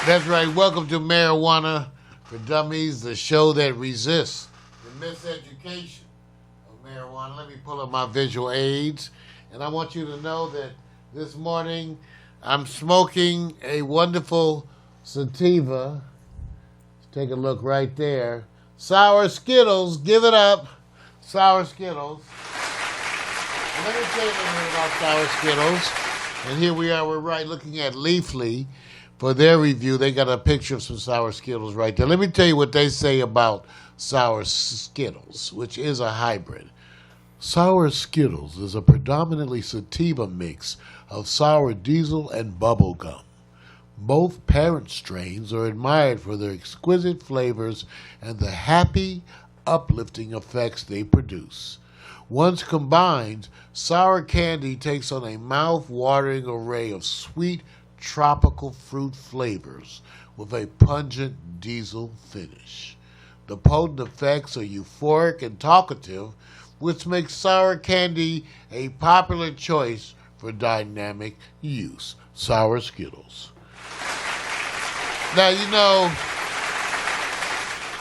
That's right. Welcome to Marijuana for Dummies, the show that resists the miseducation of marijuana. Let me pull up my visual aids. And I want you to know that this morning I'm smoking a wonderful sativa. Take a look right there. Sour Skittles. Give it up. Sour Skittles. And let me tell you a little bit about Sour Skittles. And here we are. We're right looking at Leafly. For their review, they got a picture of some Sour Skittles right there. Let me tell you what they say about Sour Skittles, which is a hybrid. Sour Skittles is a predominantly sativa mix of sour diesel and bubble gum. Both parent strains are admired for their exquisite flavors and the happy, uplifting effects they produce. Once combined, sour candy takes on a mouth-watering array of sweet, tropical fruit flavors with a pungent diesel finish. The potent effects are euphoric and talkative, which makes sour candy a popular choice for dynamic use. Sour Skittles. Now,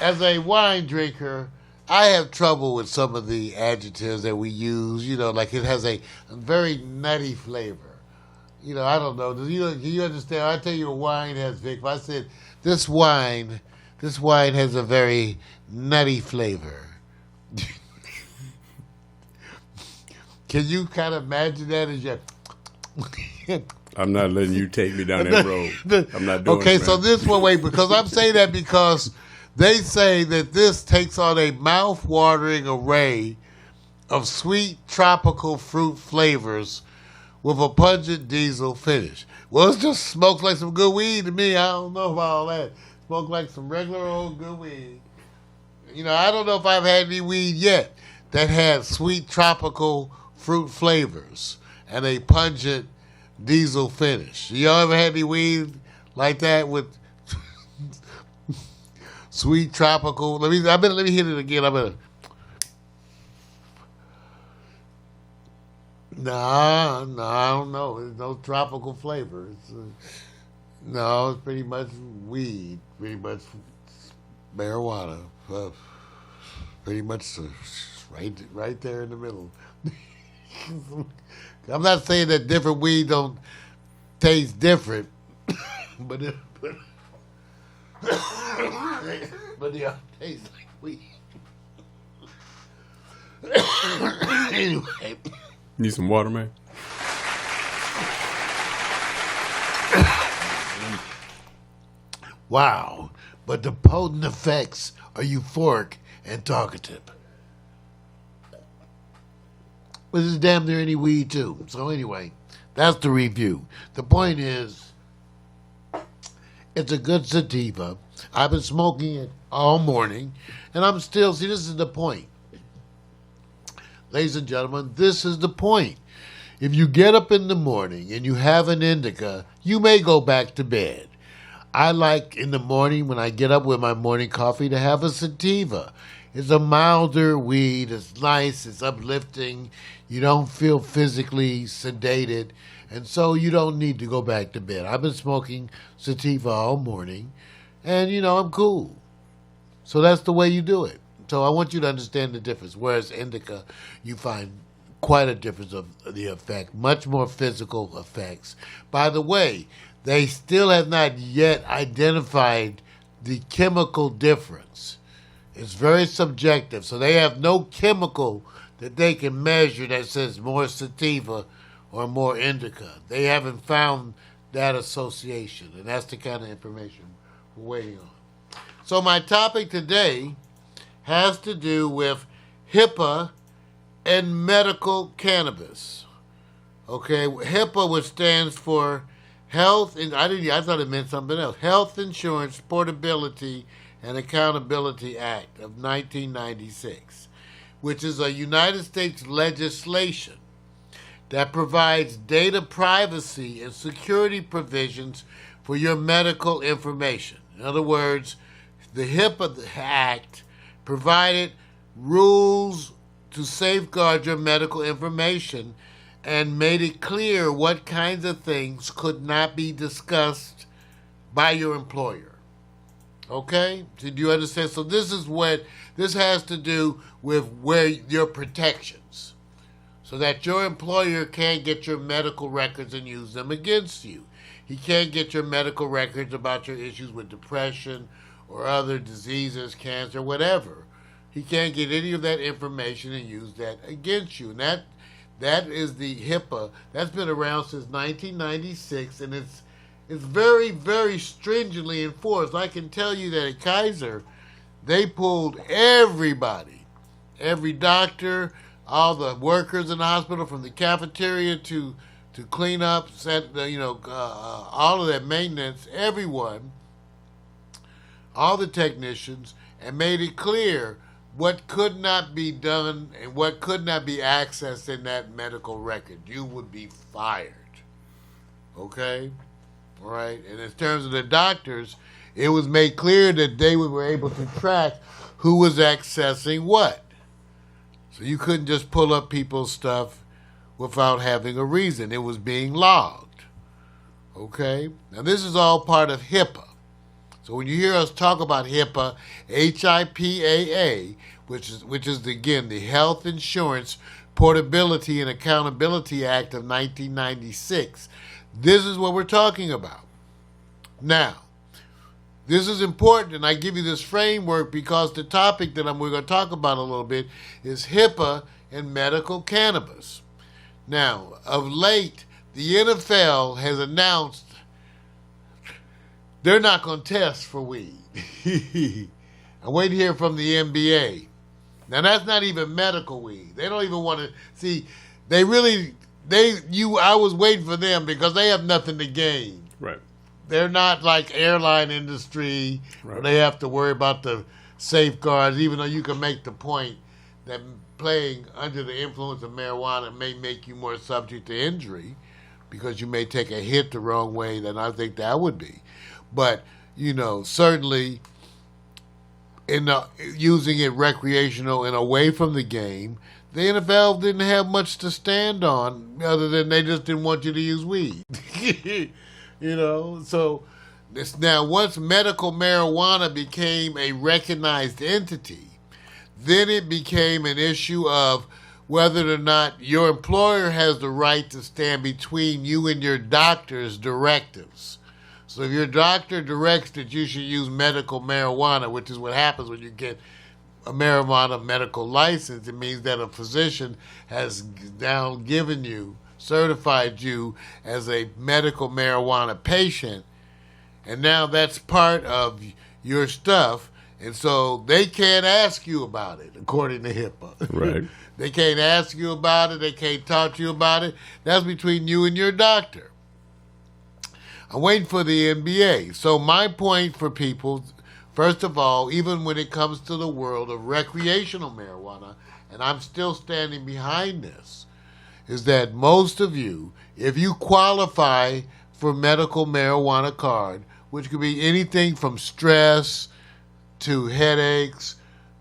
as a wine drinker, I have trouble with some of the adjectives that we use, like it has a very nutty flavor. I don't know. Do you understand? I tell you, a wine has, Vic. If I said this wine has a very nutty flavor. Can you kind of imagine that as your? I'm not letting you take me down that road. I'm not doing it. Okay, so this one, wait, because I'm saying that because they say that this takes on a mouth-watering array of sweet tropical fruit flavors with a pungent diesel finish. Well, it just smokes like some good weed to me. I don't know about all that. Smoke like some regular old good weed. I don't know if I've had any weed yet that had sweet tropical fruit flavors and a pungent diesel finish. Y'all ever had any weed like that with sweet tropical? Let me hit it again. No, I don't know. There's no tropical flavor. It's pretty much weed, pretty much marijuana, pretty much right there in the middle. I'm not saying that different weed don't taste different, but they all taste like weed. Anyway. Need some water, man? Wow, but the potent effects are euphoric and talkative. This is damn near any weed, too. So anyway, that's the review. The point is, it's a good sativa. I've been smoking it all morning, and I'm still, this is the point. Ladies and gentlemen, this is the point. If you get up in the morning and you have an indica, you may go back to bed. I like in the morning when I get up with my morning coffee to have a sativa. It's a milder weed. It's nice. It's uplifting. You don't feel physically sedated. And so you don't need to go back to bed. I've been smoking sativa all morning. And, I'm cool. So that's the way you do it. So I want you to understand the difference. Whereas indica, you find quite a difference of the effect. Much more physical effects. By the way, they still have not yet identified the chemical difference. It's very subjective. So they have no chemical that they can measure that says more sativa or more indica. They haven't found that association. And that's the kind of information we're waiting on. So my topic today has to do with HIPAA and medical cannabis. Okay, HIPAA, which stands for Health, and I thought it meant something else. Health Insurance Portability and Accountability Act of 1996, which is a United States legislation that provides data privacy and security provisions for your medical information. In other words, the HIPAA Act provided rules to safeguard your medical information and made it clear what kinds of things could not be discussed by your employer. Okay? So do you understand? So this has to do with where your protections. So that your employer can't get your medical records and use them against you. He can't get your medical records about your issues with depression or other diseases, cancer, whatever. He can't get any of that information and use that against you. And that is the HIPAA. That's been around since 1996, and it's very, very stringently enforced. I can tell you that at Kaiser, they pulled everybody, every doctor, all the workers in the hospital, from the cafeteria to clean up, all of that maintenance, everyone, all the technicians, and made it clear what could not be done and what could not be accessed in that medical record. You would be fired. Okay? All right? And in terms of the doctors, it was made clear that they were able to track who was accessing what. So you couldn't just pull up people's stuff without having a reason. It was being logged. Okay? Now this is all part of HIPAA. So when you hear us talk about HIPAA, HIPAA, which is again the Health Insurance Portability and Accountability Act of 1996, this is what we're talking about. Now, this is important, and I give you this framework because the topic that we're going to talk about a little bit is HIPAA and medical cannabis. Now, of late, the NFL has announced they're not going to test for weed. I'm waiting to hear from the NBA. Now, that's not even medical weed. They don't even want to see. I was waiting for them because they have nothing to gain. Right. They're not like airline industry where they have to worry about the safeguards, even though you can make the point that playing under the influence of marijuana may make you more subject to injury because you may take a hit the wrong way than I think that would be. But, certainly using it recreational and away from the game, the NFL didn't have much to stand on other than they just didn't want you to use weed. So now once medical marijuana became a recognized entity, then it became an issue of whether or not your employer has the right to stand between you and your doctor's directives. So if your doctor directs that you should use medical marijuana, which is what happens when you get a marijuana medical license, it means that a physician has now certified you as a medical marijuana patient, and now that's part of your stuff, and so they can't ask you about it, according to HIPAA. Right. They can't ask you about it. They can't talk to you about it. That's between you and your doctor. I'm waiting for the NBA. So my point for people, first of all, even when it comes to the world of recreational marijuana, and I'm still standing behind this, is that most of you, if you qualify for medical marijuana card, which could be anything from stress to headaches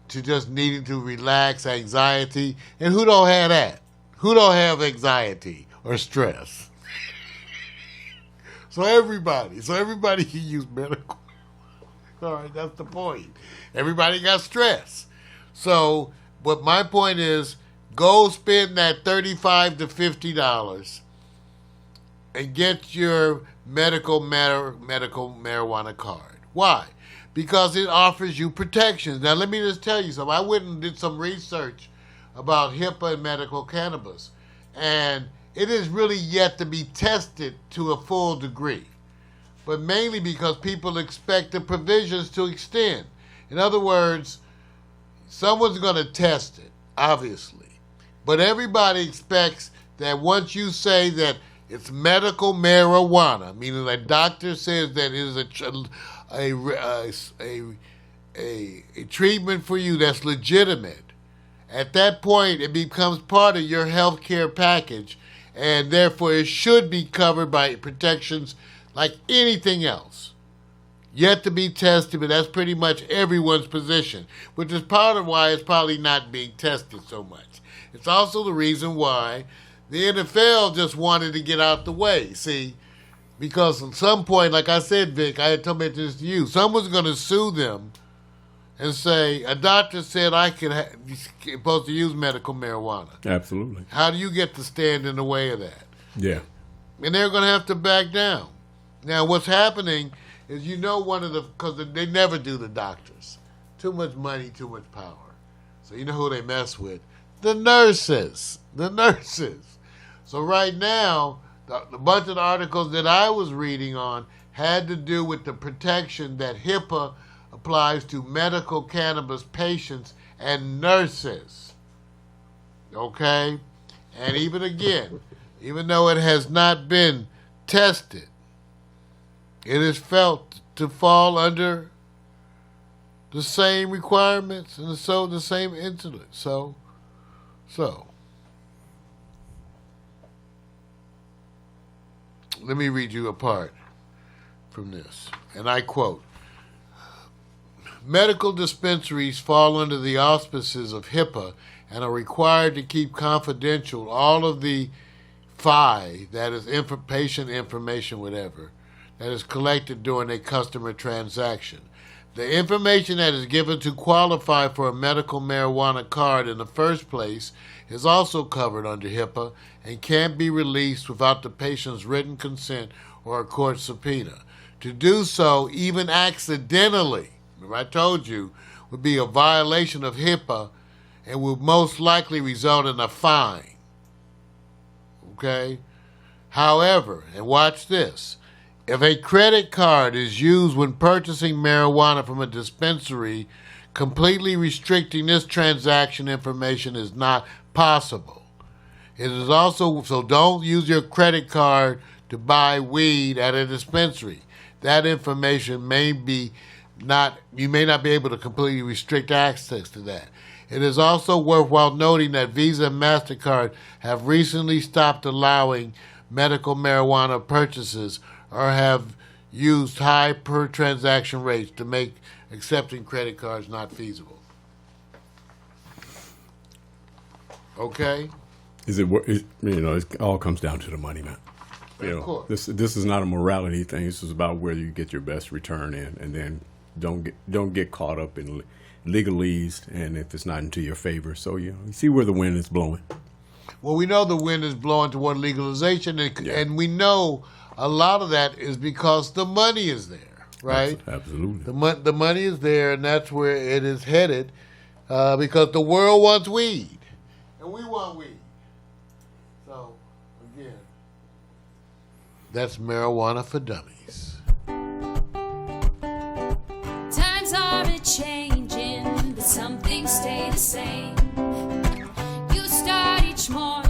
to just needing to relax, anxiety, and who don't have that? Who don't have anxiety or stress? So everybody can use medical. All right, that's the point. Everybody got stress. So, but my point is, go spend that $35 to $50 and get your medical marijuana card. Why? Because it offers you protections. Now, let me just tell you something. I went and did some research about HIPAA and medical cannabis, and it is really yet to be tested to a full degree, but mainly because people expect the provisions to extend. In other words, someone's going to test it, obviously, but everybody expects that once you say that it's medical marijuana, meaning a doctor says that it is a treatment for you that's legitimate, at that point it becomes part of your health care package, and therefore it should be covered by protections like anything else. Yet to be tested, but that's pretty much everyone's position, which is part of why it's probably not being tested so much. It's also the reason why the NFL just wanted to get out the way. See, Because at some point, like I said, Vic, I had told me this to you, someone's going to sue them and say, a doctor said I could you're supposed to use medical marijuana. Absolutely. How do you get to stand in the way of that? Yeah. And they're going to have to back down. Now, what's happening is, because they never do the doctors. Too much money, too much power. So you know who they mess with? The nurses. The nurses. So right now, the bunch of articles that I was reading on had to do with the protection that HIPAA applies to medical cannabis patients and nurses. Okay? And even though it has not been tested, it is felt to fall under the same requirements and so the same incident. So let me read you a part from this, and I quote, medical dispensaries fall under the auspices of HIPAA and are required to keep confidential all of the FI, that is patient information, whatever, that is collected during a customer transaction. The information that is given to qualify for a medical marijuana card in the first place is also covered under HIPAA and can't be released without the patient's written consent or a court subpoena. To do so, even accidentally, I told you, would be a violation of HIPAA and would most likely result in a fine. Okay? However, and watch this, if a credit card is used when purchasing marijuana from a dispensary, completely restricting this transaction information is not possible. It is also, so don't use your credit card to buy weed at a dispensary. That information you may not be able to completely restrict access to that. It is also worthwhile noting that Visa and MasterCard have recently stopped allowing medical marijuana purchases or have used high per transaction rates to make accepting credit cards not feasible. Okay? It all comes down to the money, man. Of course. This is not a morality thing. This is about whether you get your best return in, and then don't get caught up in legalese, and if it's not into your favor. So you see where the wind is blowing. Well, we know the wind is blowing toward legalization, and we know a lot of that is because the money is there, right? Absolutely. The money is there, and that's where it is headed, because the world wants weed, and we want weed. So, again, that's Marijuana for Dummies. Times are a-changing, but some things stay the same. You start each morning